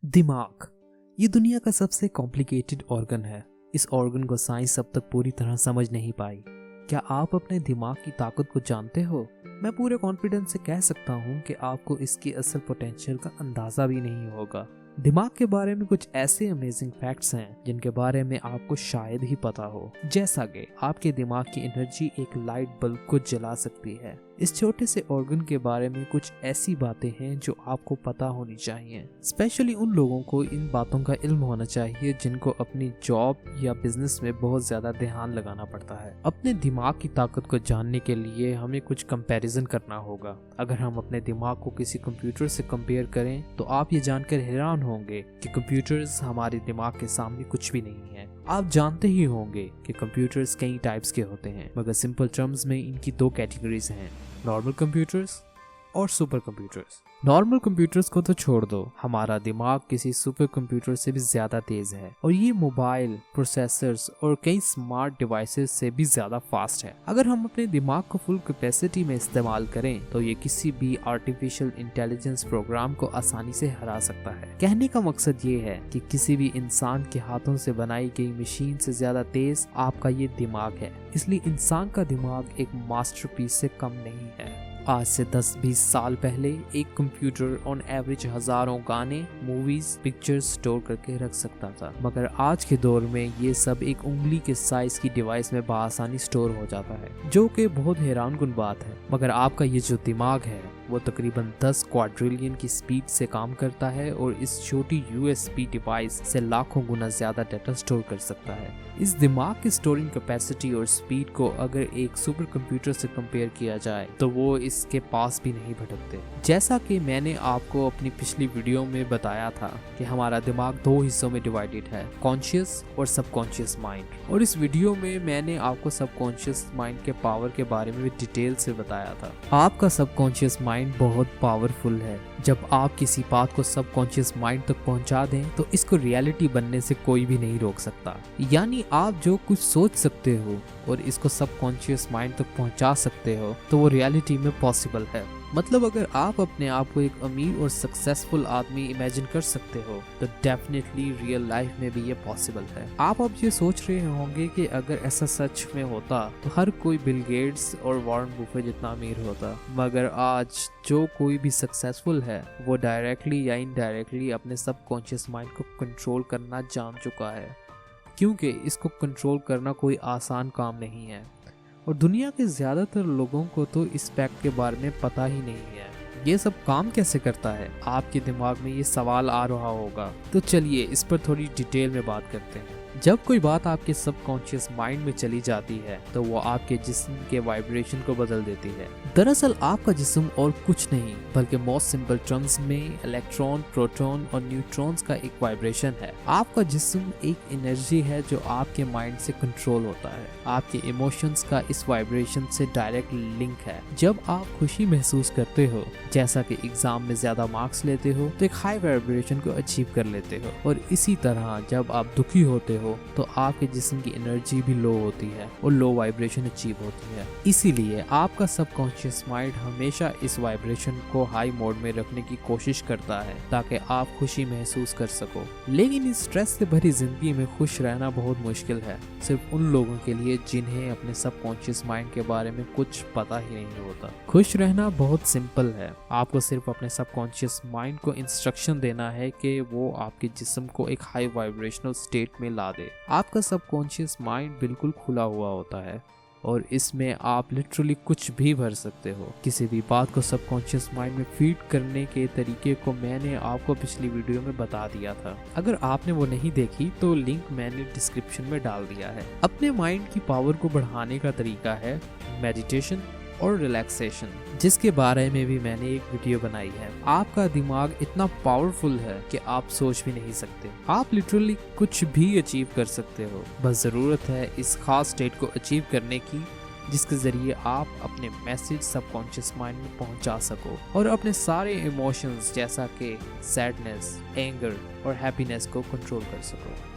दिमाग ये दुनिया का सबसे कॉम्प्लिकेटेड ऑर्गन है। इस ऑर्गन को साइंस अब तक पूरी तरह समझ नहीं पाई। क्या आप अपने दिमाग की ताकत को जानते हो? मैं पूरे कॉन्फिडेंस से कह सकता हूँ कि आपको इसकी असल पोटेंशियल का अंदाजा भी नहीं होगा। दिमाग के बारे में कुछ ऐसे अमेजिंग फैक्ट्स हैं जिनके बारे में आपको शायद ही पता हो, जैसा कि आपके दिमाग की एनर्जी एक लाइट बल्ब को जला सकती है। इस छोटे से ऑर्गन के बारे में कुछ ऐसी बातें हैं जो आपको पता होनी चाहिए। स्पेशली उन लोगों को इन बातों का इल्म होना चाहिए जिनको अपनी जॉब या बिजनेस में बहुत ज्यादा ध्यान लगाना पड़ता है। अपने दिमाग की ताकत को जानने के लिए हमें कुछ कंपैरिजन करना होगा। अगर हम अपने दिमाग को किसी कंप्यूटर से कंपेयर करें तो आप ये जानकर हैरान होंगे कि कंप्यूटर्स हमारे दिमाग के सामने कुछ भी नहीं है। आप जानते ही होंगे कि कंप्यूटर्स कई टाइप्स के होते हैं, मगर सिंपल टर्म्स में इनकी दो कैटेगरीज हैं, नॉर्मल कंप्यूटर्स और सुपर कंप्यूटर्स। नॉर्मल कंप्यूटर्स को तो छोड़ दो, हमारा दिमाग किसी सुपर कंप्यूटर से भी ज्यादा तेज है और ये मोबाइल, प्रोसेसर्स और कई स्मार्ट डिवाइसेस से भी ज्यादा फास्ट है। अगर हम अपने दिमाग को फुल कैपेसिटी में इस्तेमाल करें तो ये किसी भी आर्टिफिशियल इंटेलिजेंस प्रोग्राम को आसानी से हरा सकता है। कहने का मकसद ये है कि किसी भी इंसान के हाथों से बनाई गई मशीन से ज्यादा तेज आपका ये दिमाग है। इसलिए इंसान का दिमाग एक मास्टरपीस से कम नहीं है। आज से 10-20 साल पहले एक कंप्यूटर ऑन एवरेज हजारों गाने, मूवीज, पिक्चर्स स्टोर करके रख सकता था, मगर आज के दौर में ये सब एक उंगली के साइज की डिवाइस में बआसानी स्टोर हो जाता है, जो कि बहुत हैरानकुन बात है। मगर आपका ये जो दिमाग है वो तकरीबन 10 क्वाड्रिलियन की स्पीड से काम करता है और इस छोटी USB डिवाइस से लाखों गुना ज्यादा डाटा स्टोर कर सकता है। इस दिमाग की स्टोरिंग कैपेसिटी और स्पीड को अगर एक सुपर कंप्यूटर से कंपेयर किया जाए तो वो इसके पास भी नहीं भटकते। जैसा कि मैंने आपको अपनी पिछली वीडियो में बताया था कि हमारा दिमाग दो हिस्सों में डिवाइडेड है, कॉन्शियस और सबकॉन्शियस माइंड। और इस वीडियो में मैंने आपको सबकॉन्शियस माइंड के पावर के बारे में भी डिटेल से बताया था। आपका सबकॉन्शियस माइंड बहुत पावरफुल है। जब आप किसी बात को सबकॉन्शियस माइंड तक पहुंचा दें तो इसको रियलिटी बनने से कोई भी नहीं रोक सकता। यानी आप जो कुछ सोच सकते हो और इसको सबकॉन्शियस माइंड तक पहुंचा सकते हो तो वो रियलिटी में पॉसिबल है। मतलब अगर आप अपने आप को एक अमीर और सक्सेसफुल आदमी इमेजिन कर सकते हो तो डेफिनेटली रियल लाइफ में भी ये पॉसिबल है। आप अब ये सोच रहे होंगे कि अगर ऐसा सच में होता तो हर कोई बिल गेट्स और वॉरेन बफेट जितना अमीर होता, मगर आज जो कोई भी सक्सेसफुल है वो डायरेक्टली या इनडायरेक्टली अपने सबकॉन्शियस माइंड को कंट्रोल करना जान चुका है, क्योंकि इसको कंट्रोल करना कोई आसान काम नहीं है और दुनिया के ज्यादातर लोगों को तो इस फैक्ट के बारे में पता ही नहीं है। ये सब काम कैसे करता है, आपके दिमाग में ये सवाल आ रहा होगा। तो चलिए इस पर थोड़ी डिटेल में बात करते हैं। जब कोई बात आपके सबकॉन्शियस माइंड में चली जाती है तो वो आपके जिस्म के वाइब्रेशन को बदल देती है। दरअसल आपका जिस्म और कुछ नहीं बल्कि मोस्ट सिंपल टर्म्स में इलेक्ट्रॉन, प्रोटॉन और न्यूट्रॉन्स का एक वाइब्रेशन है। आपका जिस्म एक एनर्जी है जो आपके माइंड से कंट्रोल होता है। आपके इमोशंस का इस वाइब्रेशन से डायरेक्ट लिंक है। जब आप खुशी महसूस करते हो, जैसा कि एग्जाम में ज्यादा मार्क्स लेते हो, तो एक हाई वाइब्रेशन को अचीव कर लेते हो, और इसी तरह जब आप दुखी होते हो तो आपके जिस्म की एनर्जी भी लो होती है और लो वाइब्रेशन अचीव होती है। इसीलिए आपका सबकॉन्शियस माइंड हमेशा इस वाइब्रेशन को हाई मोड में रखने की कोशिश करता है ताकि आप खुशी महसूस कर सको। लेकिन इस स्ट्रेस से भरी जिंदगी में खुश रहना बहुत मुश्किल है, सिर्फ उन लोगों के लिए जिन्हें अपने सबकॉन्शियस माइंड के बारे में कुछ पता ही नहीं होता। खुश रहना बहुत सिंपल है। आपको सिर्फ अपने सबकॉन्शियस माइंड को इंस्ट्रक्शन देना है कि वो आपके जिस्म को एक हाई वाइब्रेशनल स्टेट में ला दे। आपका सबकॉन्शियस माइंड बिल्कुल खुला हुआ होता है और इसमें आप लिटरली कुछ भी भर सकते हो। किसी भी बात को सबकॉन्शियस माइंड में फीड करने के तरीके को मैंने आपको पिछली वीडियो में बता दिया था। अगर आपने वो नहीं देखी तो लिंक मैंने डिस्क्रिप्शन में डाल दिया है। अपने माइंड की पावर को बढ़ाने का तरीका है मेडिटेशन और रिलैक्सेशन, जिसके बारे में भी मैंने एक वीडियो बनाई है। आपका दिमाग इतना पावरफुल है कि आप सोच भी नहीं सकते। आप लिटरली कुछ भी अचीव कर सकते हो, बस जरूरत है इस खास स्टेट को अचीव करने की जिसके जरिए आप अपने मैसेज सबकॉन्शियस माइंड में पहुंचा सको और अपने सारे इमोशंस जैसा कि सैडनेस, एंगर और हैप्पीनेस को कंट्रोल कर सको।